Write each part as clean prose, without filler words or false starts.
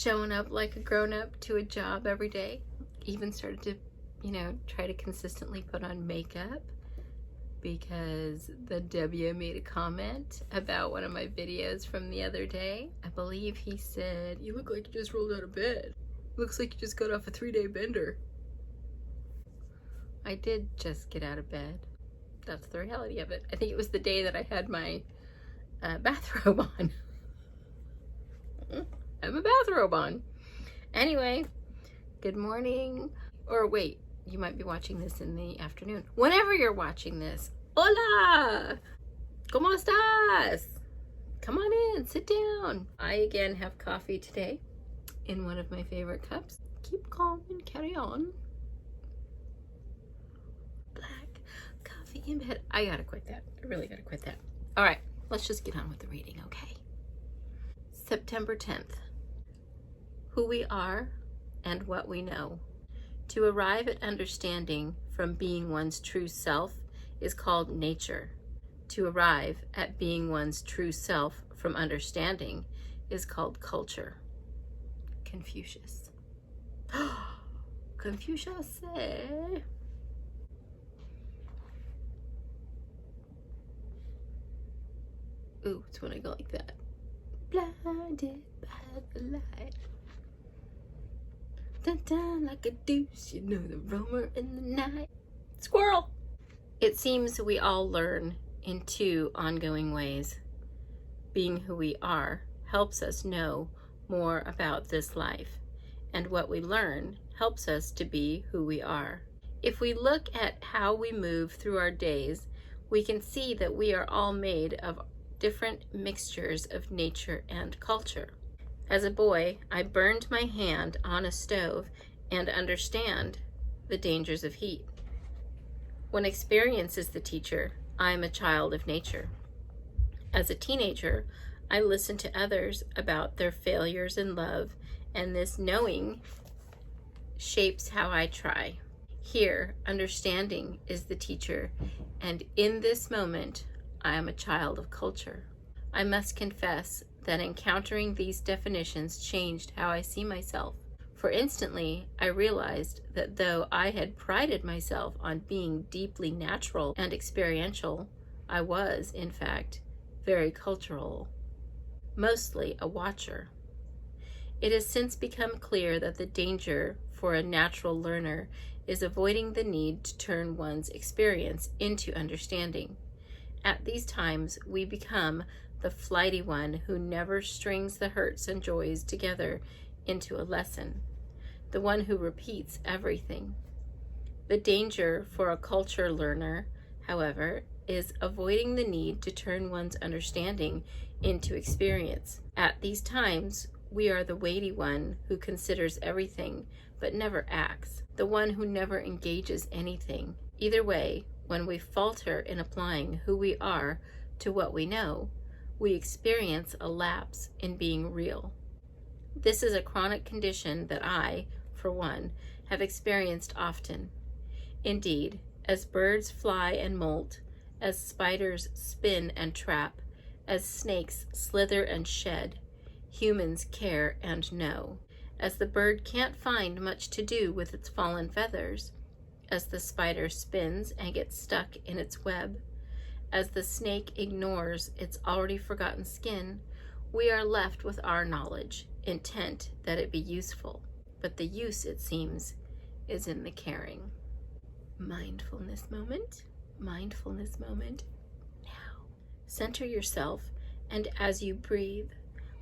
showing up like a grown-up to a job every day. Even started to, try to consistently put on makeup because the W made a comment about one of my videos from the other day. I believe he said, "You look like you just rolled out of bed. Looks like you just got off a 3-day bender." I did just get out of bed. That's the reality of it. I think it was the day that I had my bathrobe on. I have a bathrobe on. Anyway, good morning. Or wait, you might be watching this in the afternoon. Whenever you're watching this, hola! ¿Cómo estás? Come on in, sit down. I again have coffee today in one of my favorite cups. Keep calm and carry on. Black coffee in bed. I gotta quit that. I really gotta quit that. All right, let's just get on with the reading, okay? September 10th. Who we are and what we know. To arrive at understanding from being one's true self is called nature. To arrive at being one's true self from understanding is called culture. Confucius. Confucius say. Ooh, it's when I go like that. Blinded by the light. Dun dun like a deuce, you know the roamer in the night. Squirrel! It seems we all learn in two ongoing ways. Being who we are helps us know more about this life, and what we learn helps us to be who we are. If we look at how we move through our days, we can see that we are all made of different mixtures of nature and culture. As a boy, I burned my hand on a stove and understand the dangers of heat. When experience is the teacher, I am a child of nature. As a teenager, I listen to others about their failures in love, and this knowing shapes how I try. Here, understanding is the teacher, and in this moment, I am a child of culture. I must confess that encountering these definitions changed how I see myself. For instantly, I realized that though I had prided myself on being deeply natural and experiential, I was, in fact, very cultural, mostly a watcher. It has since become clear that the danger for a natural learner is avoiding the need to turn one's experience into understanding. At these times, we become the flighty one who never strings the hurts and joys together into a lesson, the one who repeats everything. The danger for a culture learner, however, is avoiding the need to turn one's understanding into experience. At these times, we are the weighty one who considers everything but never acts, the one who never engages anything. Either way, when we falter in applying who we are to what we know, we experience a lapse in being real. This is a chronic condition that I, for one, have experienced often. Indeed, as birds fly and molt, as spiders spin and trap, as snakes slither and shed, humans care and know. As the bird can't find much to do with its fallen feathers, as the spider spins and gets stuck in its web, as the snake ignores its already forgotten skin, we are left with our knowledge, intent that it be useful. But the use, it seems, is in the caring. Mindfulness moment. Mindfulness moment. Now. Center yourself, and as you breathe,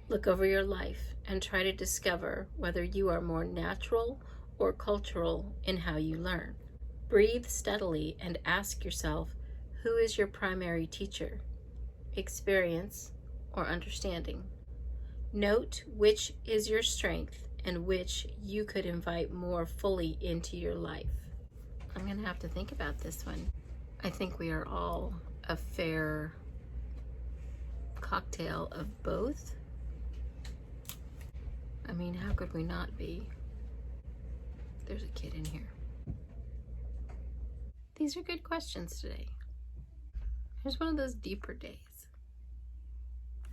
look over your life and try to discover whether you are more natural or cultural in how you learn. Breathe steadily and ask yourself, who is your primary teacher? Experience or understanding? Note which is your strength and which you could invite more fully into your life. I'm going to have to think about this one. I think we are all a fair cocktail of both. I mean, how could we not be? There's a kid in here. These are good questions today. Here's one of those deeper days.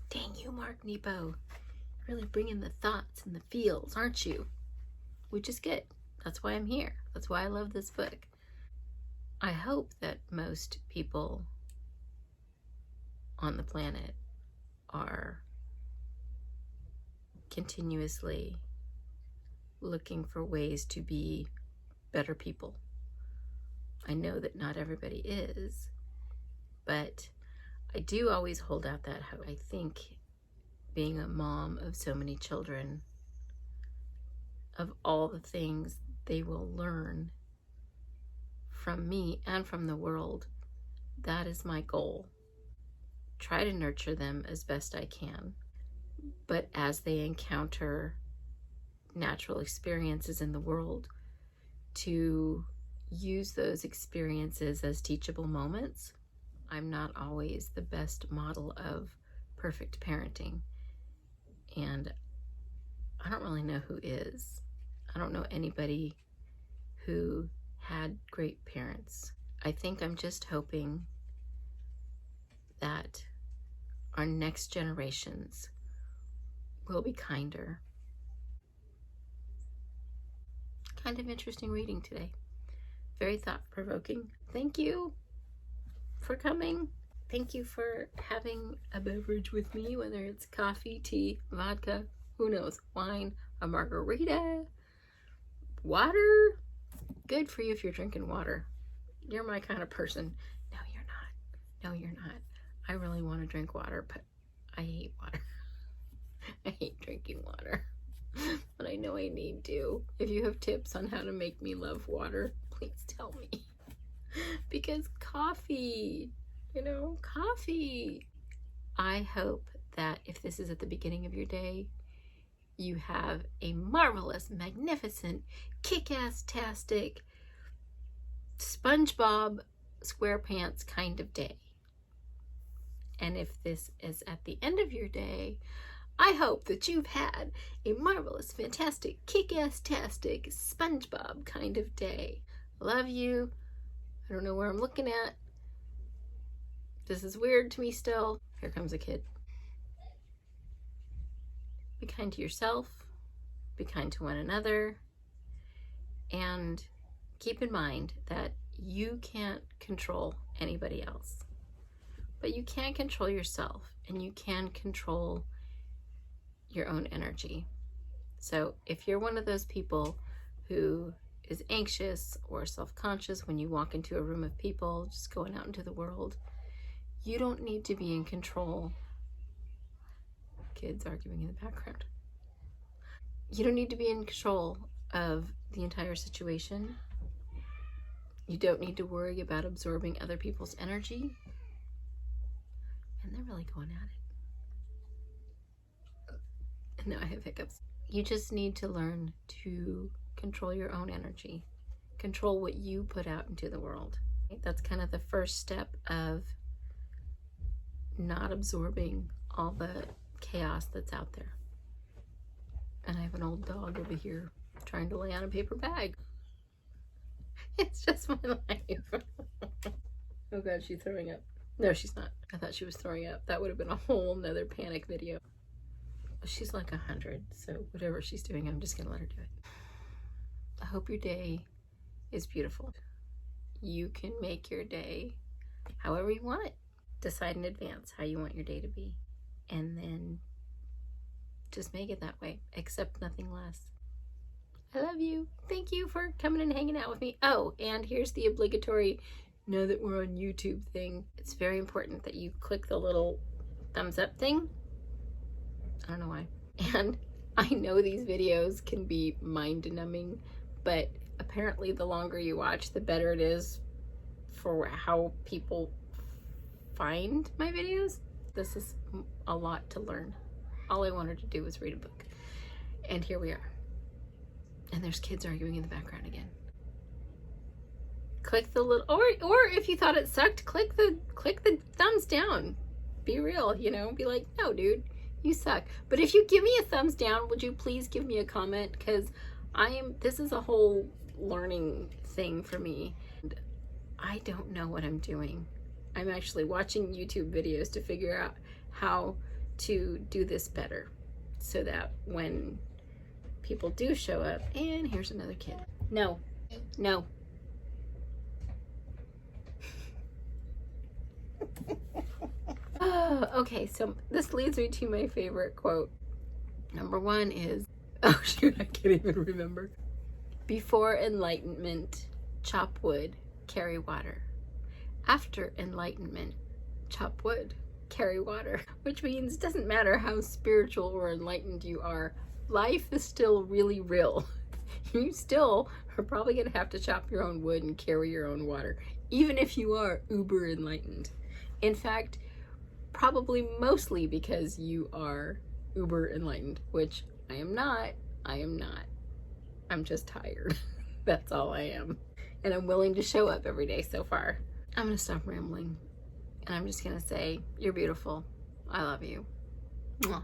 Dang you, Mark Nepo. Really bringing the thoughts and the feels, aren't you? Which is good. That's why I'm here. That's why I love this book. I hope that most people on the planet are continuously looking for ways to be better people. I know that not everybody is, but I do always hold out that hope. I think being a mom of so many children, of all the things they will learn from me and from the world, that is my goal. Try to nurture them as best I can, but as they encounter natural experiences in the world, to use those experiences as teachable moments. I'm not always the best model of perfect parenting, and I don't really know who is. I don't know anybody who had great parents. I think I'm just hoping that our next generations will be kinder. Kind of interesting reading today. Very thought-provoking. Thank you for coming. Thank you for having a beverage with me, whether it's coffee, tea, vodka, who knows, wine, a margarita, water. Good for you if you're drinking water. You're my kind of person. No, you're not. No, you're not. I really want to drink water, but I hate water. I hate drinking water. But I know I need to. If you have tips on how to make me love water, please tell me. Because coffee, coffee. I hope that if this is at the beginning of your day, you have a marvelous, magnificent, kick-ass-tastic, SpongeBob SquarePants kind of day. And if this is at the end of your day, I hope that you've had a marvelous, fantastic, kick-ass-tastic, SpongeBob kind of day. Love you. I don't know where I'm looking at. This is weird to me still. Here comes a kid. Be kind to yourself. Be kind to one another. And keep in mind that you can't control anybody else. But you can control yourself, and you can control your own energy. So if you're one of those people who is anxious or self-conscious when you walk into a room of people, just going out into the world, you don't need to be in control. Kids arguing in the background. You don't need to be in control of the entire situation. You don't need to worry about absorbing other people's energy. And they're really going at it. And now I have hiccups. You just need to learn to control your own energy. Control what you put out into the world. That's kind of the first step of not absorbing all the chaos that's out there. And I have an old dog over here trying to lay on a paper bag. It's just my life. Oh God, she's throwing up. No, she's not. I thought she was throwing up. That would have been a whole nother panic video. She's like 100, so whatever she's doing, I'm just gonna let her do it. I hope your day is beautiful. You can make your day however you want it. Decide in advance how you want your day to be, and then just make it that way. Accept nothing less. I love you. Thank you for coming and hanging out with me. Oh, and here's the obligatory know that we're on YouTube thing. It's very important that you click the little thumbs up thing. I don't know why. And I know these videos can be mind-numbing, but apparently the longer you watch, the better it is for how people find my videos. This is a lot to learn. All I wanted to do was read a book. And here we are. And there's kids arguing in the background again. Click the little, or if you thought it sucked, click the thumbs down. Be real, be like, no, dude, you suck. But if you give me a thumbs down, would you please give me a comment? Because this is a whole learning thing for me. And I don't know what I'm doing. I'm actually watching YouTube videos to figure out how to do this better. so that when people do show up, and here's another kid. No, no. Okay, so this leads me to my favorite quote. Number one is, oh shoot, I can't even remember. Before enlightenment, chop wood, carry water. After enlightenment, chop wood, carry water. Which means it doesn't matter how spiritual or enlightened you are, life is still really real. You still are probably going to have to chop your own wood and carry your own water, even if you are uber enlightened. In fact, probably mostly because you are uber enlightened, which I am not. I'm just tired. That's all I am. And I'm willing to show up every day so far. I'm going to stop rambling. And I'm just going to say, you're beautiful. I love you. Mwah.